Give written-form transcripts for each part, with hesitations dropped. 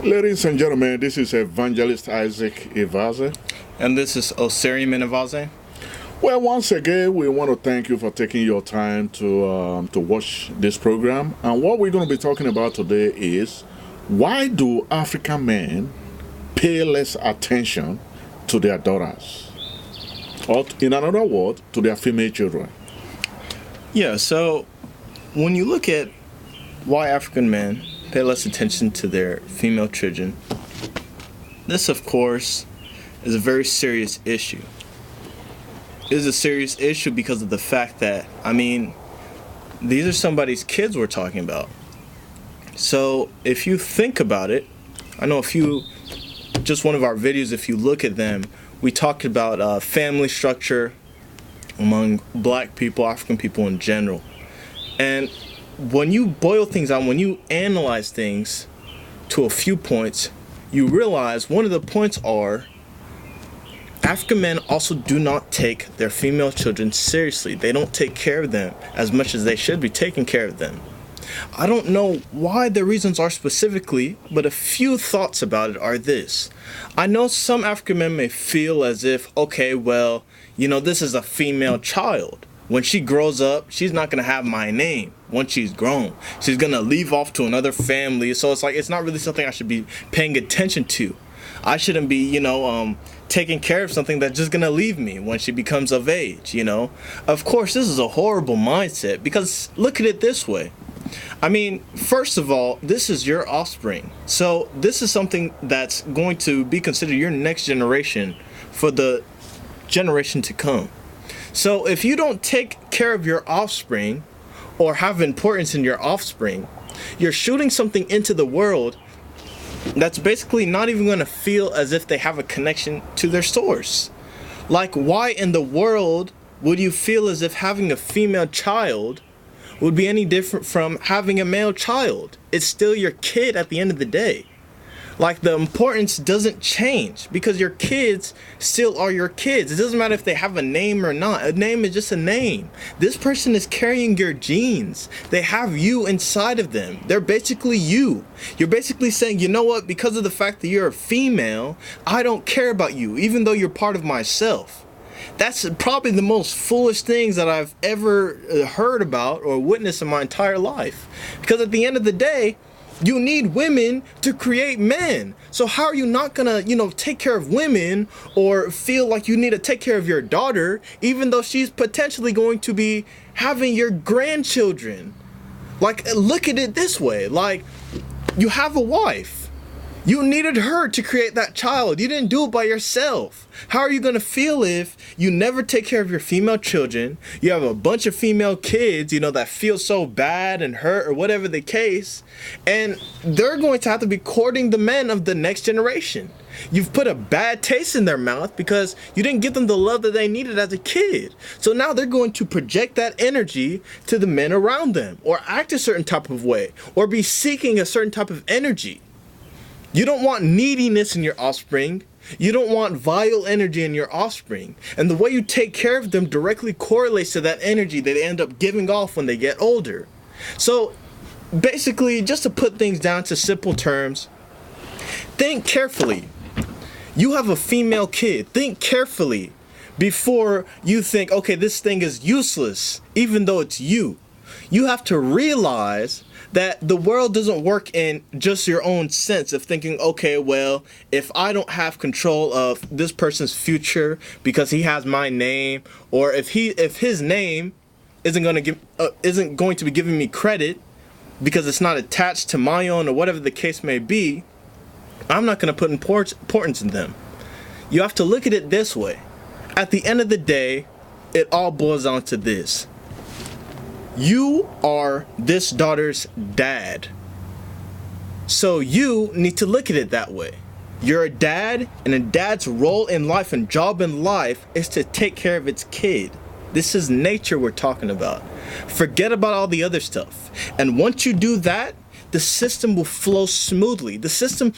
Ladies and gentlemen, this is Evangelist Isaac Ivbaze. And this is Oseriemen Ivbaze. Well, once again, we want to thank you for taking your time to watch this program. And what we're going to be talking about today is, why do African men pay less attention to their daughters? Or, in another word, to their female children? Yeah, so when you look at why African men pay less attention to their female children, this, of course, is a very serious issue. It is a serious issue because of the fact that, these are somebody's kids we're talking about. So if you think about it, I know just one of our videos, if you look at them, we talked about family structure among black people, African people in general. And when you boil things down, when you analyze things to a few points, you realize one of the points are African men also do not take their female children seriously. They don't take care of them as much as they should be taking care of them. I don't know why the reasons are specifically, but a few thoughts about it are this. I know some African men may feel as if, okay, well, this is a female child. When she grows up, she's not going to have my name once she's grown. She's going to leave off to another family. So it's not really something I should be paying attention to. I shouldn't be, taking care of something that's just going to leave me when she becomes of age, Of course, this is a horrible mindset because look at it this way. First of all, this is your offspring. So this is something that's going to be considered your next generation for the generation to come. So if you don't take care of your offspring or have importance in your offspring, you're shooting something into the world that's basically not even going to feel as if they have a connection to their source. Like, why in the world would you feel as if having a female child would be any different from having a male child? It's still your kid at the end of the day. Like, the importance doesn't change because your kids still are your kids. It doesn't matter if they have a name or not. A name is just a name. This person is carrying your genes. They have you inside of them. They're basically you. You're basically saying, you know what, because of the fact that you're a female, I don't care about you, even though you're part of myself. That's probably the most foolish things that I've ever heard about or witnessed in my entire life. Because at the end of the day, you need women to create men. So how are you not gonna, take care of women or feel like you need to take care of your daughter, even though she's potentially going to be having your grandchildren? Like, look at it this way. Like, you have a wife. You needed her to create that child. You didn't do it by yourself. How are you going to feel if you never take care of your female children? You have a bunch of female kids, that feel so bad and hurt or whatever the case. And they're going to have to be courting the men of the next generation. You've put a bad taste in their mouth because you didn't give them the love that they needed as a kid. So now they're going to project that energy to the men around them or act a certain type of way or be seeking a certain type of energy. You don't want neediness in your offspring. You don't want vile energy in your offspring. And the way you take care of them directly correlates to that energy that they end up giving off when they get older. So basically, just to put things down to simple terms, think carefully. You have a female kid. Think carefully before you think, okay, this thing is useless, even though it's you. You have to realize that the world doesn't work in just your own sense of thinking, okay, well, if I don't have control of this person's future because he has my name, or if his name isn't going to be giving me credit because it's not attached to my own or whatever the case may be, I'm not going to put importance in them. You have to look at it this way. At the end of the day, it all boils down to this. You are this daughter's dad. So you need to look at it that way. You're a dad, and a dad's role in life and job in life is to take care of its kid. This is nature we're talking about. Forget about all the other stuff. And once you do that, the system will flow smoothly. The system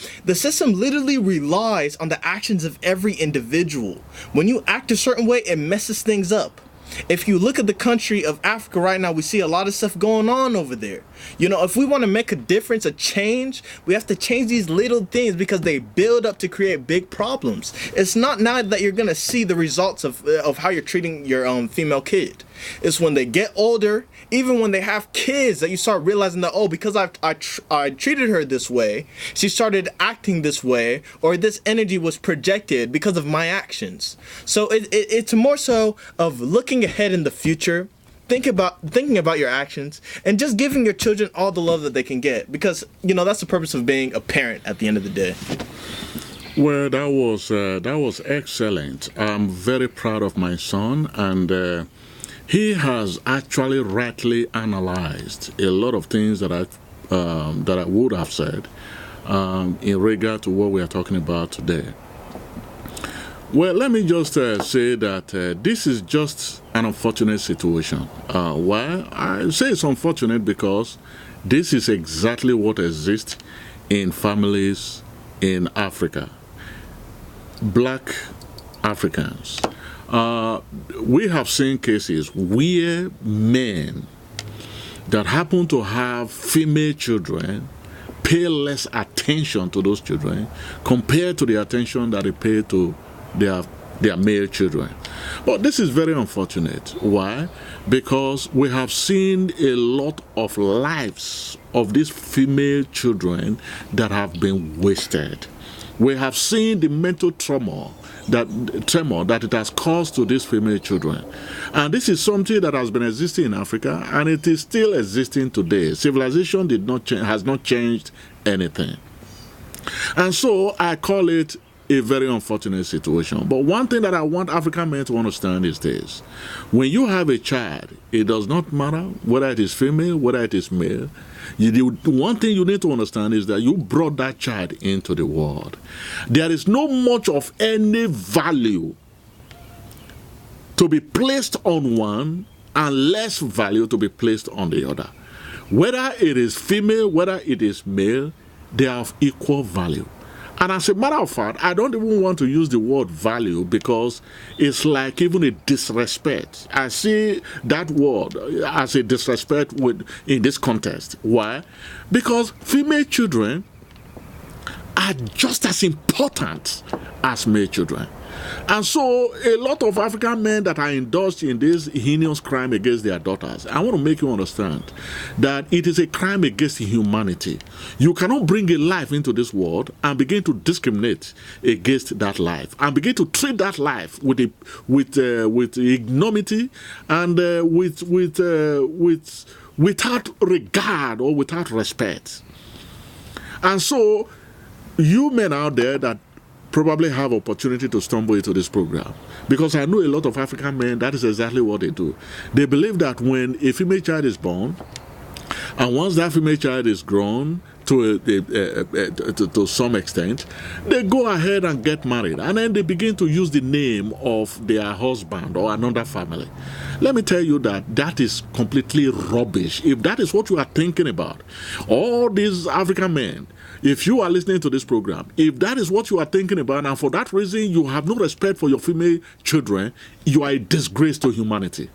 literally relies on the actions of every individual. When you act a certain way, it messes things up. if you look at the country of Africa right now, we see a lot of stuff going on over there. You know, if we want to make a difference, a change, we have to change these little things because they build up to create big problems. It's not now that you're going to see the results of how you're treating your female kid. It's when they get older, even when they have kids, that you start realizing that, oh, because I treated her this way, she started acting this way, or this energy was projected because of my actions. So it's more so of looking ahead in the future, thinking about your actions, and just giving your children all the love that they can get, because you know that's the purpose of being a parent at the end of the day. Well, that was excellent. I'm very proud of my son, and he has actually rightly analyzed a lot of things that I would have said in regard to what we are talking about today. Well, let me just say that this is just an unfortunate situation. Why? I say it's unfortunate because this is exactly what exists in families in Africa. Black Africans. We have seen cases where men that happen to have female children pay less attention to those children compared to the attention that they pay to their male children. But this is very unfortunate. Why? Because we have seen a lot of lives of these female children that have been wasted. We have seen the mental trauma that it has caused to these female children. And this is something that has been existing in Africa, and it is still existing today. Civilization has not changed anything. And so I call it a very unfortunate situation. But one thing that I want African men to understand is this. When you have a child, it does not matter whether it is female, whether it is male. One thing you need to understand is that you brought that child into the world. There is no much of any value to be placed on one and less value to be placed on the other. Whether it is female, whether it is male, they are of equal value. And as a matter of fact, I don't even want to use the word value because it's like even a disrespect. I see that word as a disrespect in this context. Why? Because female children are just as important as male children. And so a lot of African men that are indulged in this heinous crime against their daughters, I want to make you understand that it is a crime against humanity. You cannot bring a life into this world and begin to discriminate against that life and begin to treat that life with ignominy and without regard or without respect. And so you men out there that probably have opportunity to stumble into this program, because I know a lot of African men, that is exactly what they do. They believe that when a female child is born, and once that female child is grown to some extent, they go ahead and get married, and then they begin to use the name of their husband or another family. Let me tell you that is completely rubbish. If that is what you are thinking about, all these African men, if you are listening to this program, if that is what you are thinking about, and for that reason you have no respect for your female children, you are a disgrace to humanity.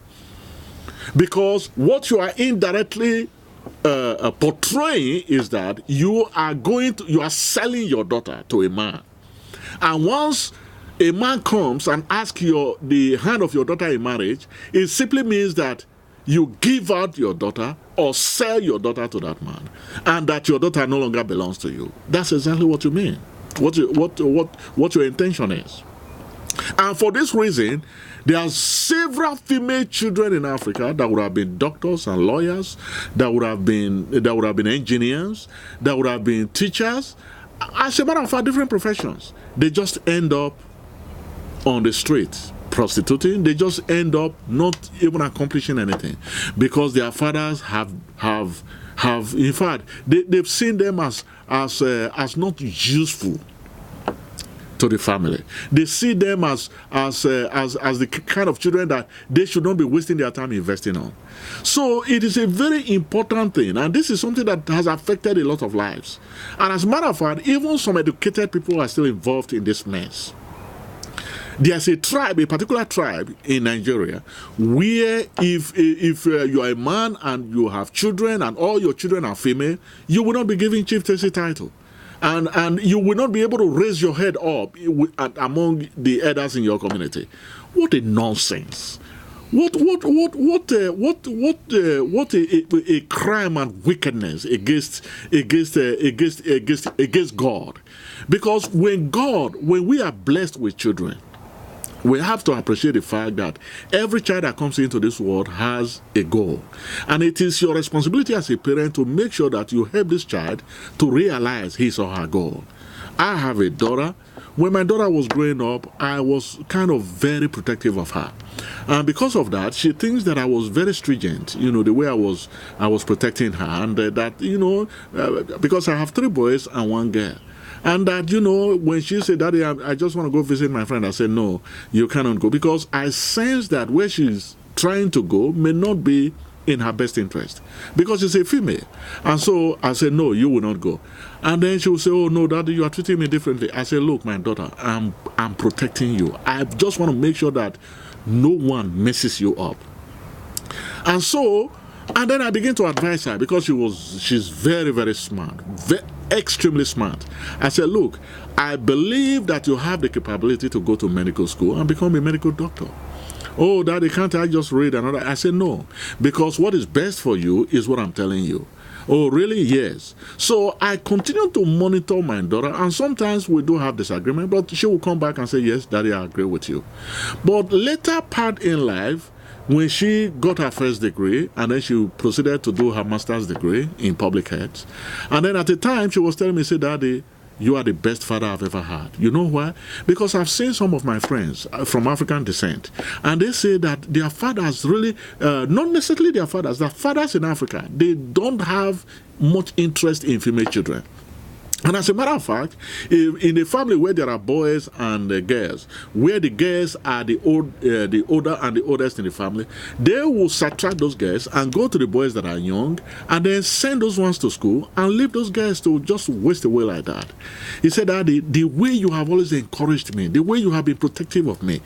Because what you are indirectly portraying is that you are selling your daughter to a man. And once a man comes and asks the hand of your daughter in marriage, it simply means that you give out your daughter or sell your daughter to that man, and that your daughter no longer belongs to you. That's exactly what you mean, what your intention is. And for this reason, there are several female children in Africa that would have been doctors and lawyers, that would have been engineers, that would have been teachers. As a matter of fact, different professions. They just end up on the streets prostituting. They just end up not even accomplishing anything because their fathers have in fact they've seen them as not useful to the family. They see them as the kind of children that they should not be wasting their time investing on. So it is a very important thing, and this is something that has affected a lot of lives. And as a matter of fact, even some educated people are still involved in this mess. There's a tribe, a particular tribe in Nigeria, where if you are a man and you have children and all your children are female, you will not be given chieftaincy title. And you will not be able to raise your head up among the elders in your community. What a nonsense! What a crime and wickedness against God. Because when we are blessed with children, we have to appreciate the fact that every child that comes into this world has a goal. And it is your responsibility as a parent to make sure that you help this child to realize his or her goal. I have a daughter. When my daughter was growing up, I was kind of very protective of her. And because of that, she thinks that I was very stringent, the way I was protecting her. And because I have 3 boys and 1 girl. And that, when she said, Daddy, I just want to go visit my friend, I said, no, you cannot go. Because I sense that where she's trying to go may not be in her best interest. Because she's a female. And so I said, no, you will not go. And then she will say, oh, no, Daddy, you are treating me differently. I said, look, my daughter, I'm protecting you. I just want to make sure that no one messes you up. And then I began to advise her because she's very, very smart, extremely smart. I said, look, I believe that you have the capability to go to medical school and become a medical doctor. Oh, Daddy, can't I just read another? I said, no, because what is best for you is what I'm telling you. Oh, really? Yes. So I continue to monitor my daughter, and sometimes we do have disagreement, but she will come back and say, yes, Daddy, I agree with you. But later part in life, when she got her first degree, and then she proceeded to do her master's degree in public health, and then at the time, she was telling me, say, Daddy, you are the best father I've ever had. You know why? Because I've seen some of my friends from African descent, and they say that their fathers really, not necessarily their fathers in Africa, they don't have much interest in female children. And as a matter of fact, in a family where there are boys and girls, where the girls are the older and the oldest in the family, they will subtract those girls and go to the boys that are young, and then send those ones to school and leave those girls to just waste away like that. He said that the way you have always encouraged me, the way you have been protective of me,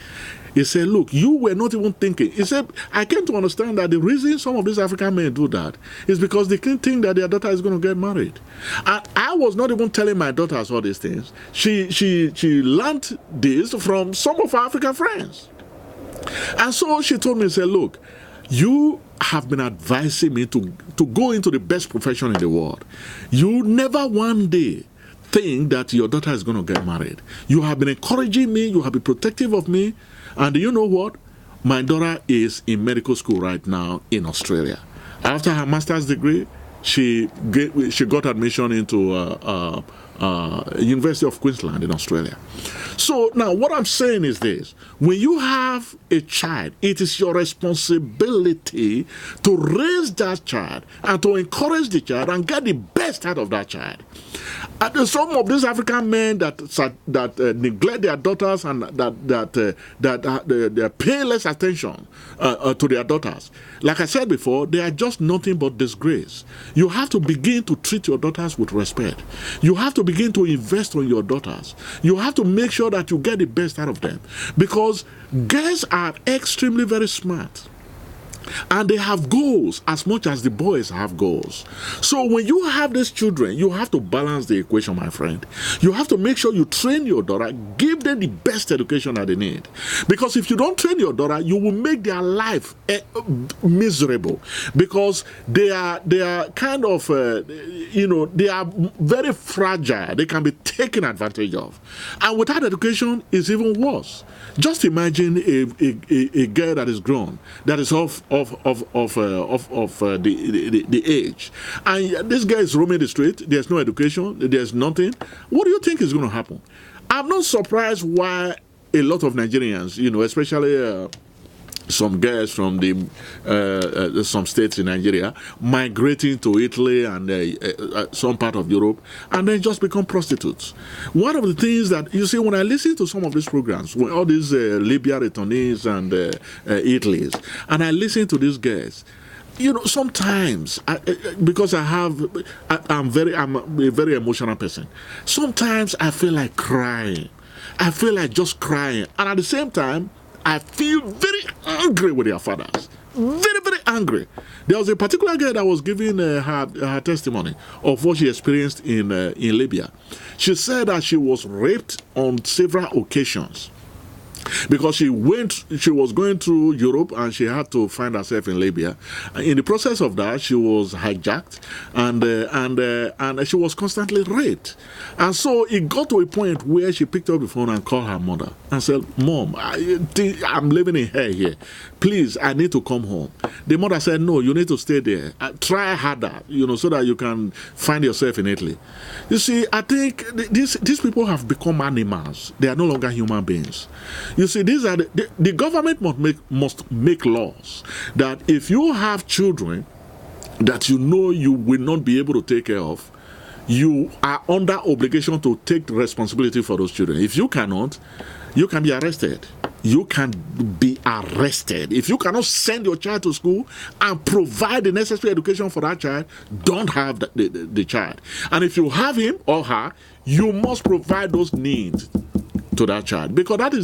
he said, look, you were not even thinking. He said, I came to understand that the reason some of these African men do that is because they can't think that their daughter is going to get married. And I was not even telling my daughters all these things. She learned this from some of her African friends. And so she told me, said, look, you have been advising me to go into the best profession in the world. You never one day think that your daughter is going to get married. You have been encouraging me. You have been protective of me. And you know what? My daughter is in medical school right now in Australia. After her master's degree, she got admission into University of Queensland in Australia. So now what I'm saying is this. When you have a child, it is your responsibility to raise that child and to encourage the child and get the best out of that child. And some of these African men that neglect their daughters and that pay less attention to their daughters, like I said before, they are just nothing but disgrace. You have to begin to treat your daughters with respect. You have to begin to invest on your daughters. You have to make sure that you get the best out of them, because girls are extremely very smart. And they have goals as much as the boys have goals. So when you have these children, you have to balance the equation, my friend. You have to make sure you train your daughter, give them the best education that they need. Because if you don't train your daughter, you will make their life miserable. Because they are kind of, they are very fragile. They can be taken advantage of. And without education, it's even worse. Just imagine a girl that is grown, that is of the age, and this guy is roaming the street. There's no education. There's nothing. What do you think is going to happen? I'm not surprised why a lot of Nigerians, especially some girls from some states in Nigeria, migrating to Italy and some part of Europe, and then just become prostitutes. One of the things that, you see, when I listen to some of these programs, when all these Libya returnees and Italy's, and I listen to these girls, sometimes, because I'm a very emotional person, sometimes I feel like crying. I feel like just crying. And at the same time, I feel very angry with their fathers. Very, very angry. There was a particular girl that was giving her testimony of what she experienced in Libya. She said that she was raped on several occasions, because she was going through Europe and she had to find herself in Libya. In the process of that, she was hijacked and she was constantly raped. And so it got to a point where she picked up the phone and called her mother and said, "Mom, I'm living in hell here. Please, I need to come home." The mother said, "No, you need to stay there. Try harder, so that you can find yourself in Italy." You see, I think these people have become animals. They are no longer human beings. You see, these are the government must make laws that if you have children that you will not be able to take care of, you are under obligation to take responsibility for those children. If you cannot, you can be arrested. You can be arrested. If you cannot send your child to school and provide the necessary education for that child, don't have the child. And if you have him or her, you must provide those needs to that child, because that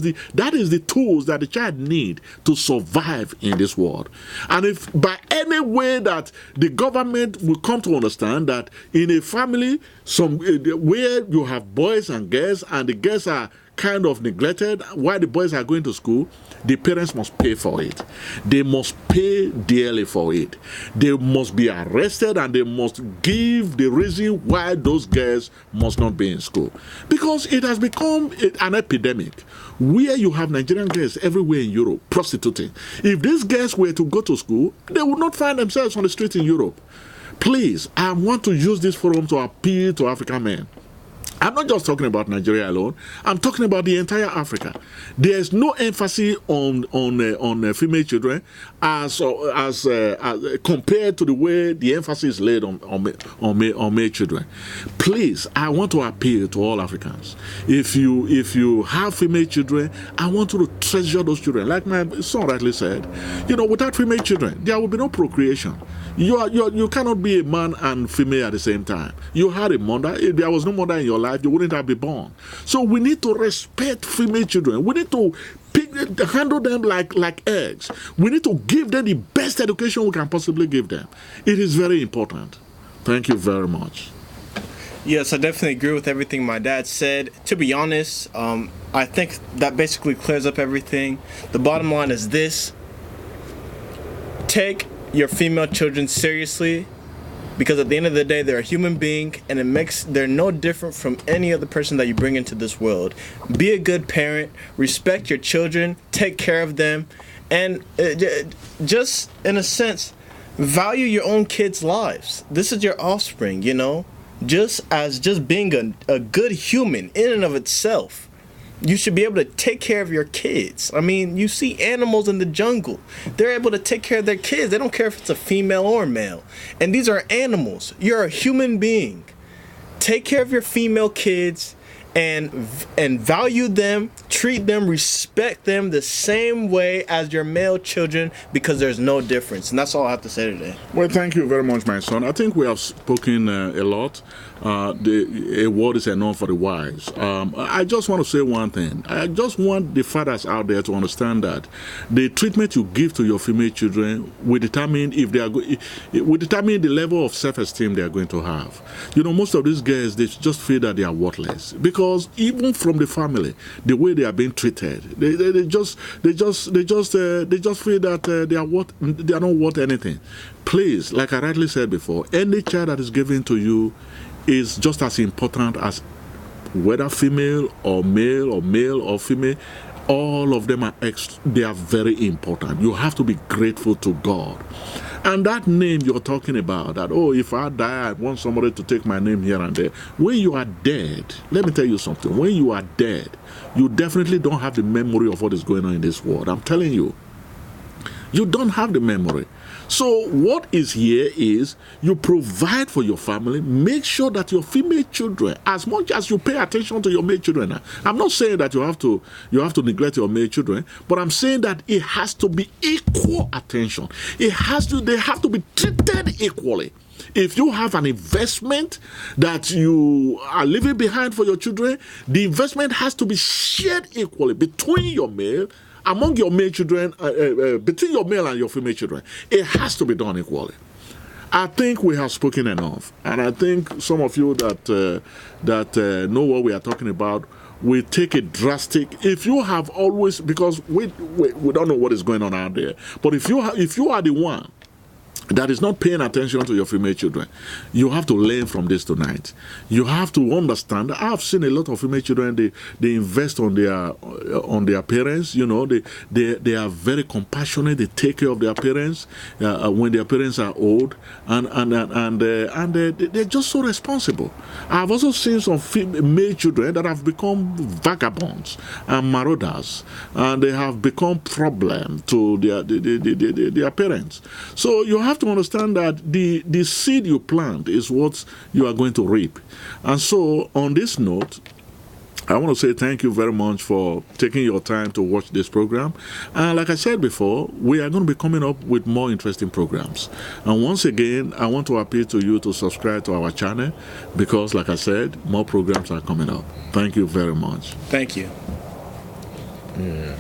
is the tools that the child need to survive in this world. And if by any way that the government will come to understand that in a family where you have boys and girls, and the girls are kind of neglected while the boys are going to school, the parents must pay for it. They must pay dearly for it. They must be arrested, and they must give the reason why those girls must not be in school. Because it has become an epidemic where you have Nigerian girls everywhere in Europe prostituting. If these girls were to go to school, they would not find themselves on the street in Europe. Please, I want to use this forum to appeal to African men. I'm not just talking about Nigeria alone. I'm talking about the entire Africa. There's no emphasis on female children as compared to the way the emphasis is laid on male children. Please, I want to appeal to all Africans. If you have female children, I want you to treasure those children. Like my son rightly said, without female children, there will be no procreation. You cannot be a man and female at the same time. You had a mother. If there was no mother in your life, you wouldn't have been born. So we need to respect female children. We need to handle them like eggs. We need to give them the best education we can possibly give them. It is very important. Thank you very much. Yes, I definitely agree with everything my dad said. To be honest, I think that basically clears up everything. The bottom line is this: take your female children seriously, because at the end of the day, they're a human being, and they're no different from any other person that you bring into this world. Be a good parent, respect your children, take care of them, and just in a sense, value your own kids' lives. This is your offspring, just being a good human in and of itself. You should be able to take care of your kids. I mean, you see animals in the jungle. They're able to take care of their kids. They don't care if it's a female or male. And these are animals. You're a human being. Take care of your female kids and value them, treat them, respect them the same way as your male children, because there's no difference. And that's all I have to say today. Well, thank you very much, my son. I think we have spoken a lot. A word is enough for the wise. I just want to say one thing. I just want the fathers out there to understand that the treatment you give to your female children will determine will determine the level of self-esteem they are going to have. Most of these girls, they just feel that they are worthless, because even from the family, the way they are being treated, they just feel that they are not worth anything. Please, like I rightly said before, any child that is given to you is just as important as whether female or male or female. All of them they are very important. You have to be grateful to God. And that name you're talking about, that, if I die, I want somebody to take my name here and there. When you are dead, let me tell you something. When you are dead, you definitely don't have the memory of what is going on in this world. I'm telling you. You don't have the memory. So what is here is you provide for your family. Make sure that your female children, as much as you pay attention to your male children. I'm not saying that you have to neglect your male children, but I'm saying that it has to be equal attention. They have to be treated equally. If you have an investment that you are leaving behind for your children, the investment has to be shared equally between your male, among your male children, between your male and your female children. It has to be done equally. I think we have spoken enough, and I think some of you that know what we are talking about will take a drastic. If you have always, because we don't know what is going on out there, but if you are the one that is not paying attention to your female children, you have to learn from this tonight. You have to understand. I've seen a lot of female children. They invest on their parents. You know, they are very compassionate. They take care of their parents when their parents are old, and they're just so responsible. I've also seen some male children that have become vagabonds and marauders, and they have become problem to their parents. So you have to understand that the seed you plant is what you are going to reap. And so on this note, I want to say thank you very much for taking your time to watch this program. And like I said before, we are going to be coming up with more interesting programs. And once again, I want to appeal to you to subscribe to our channel, because like I said, more programs are coming up. Thank you very much. Thank you. Yeah.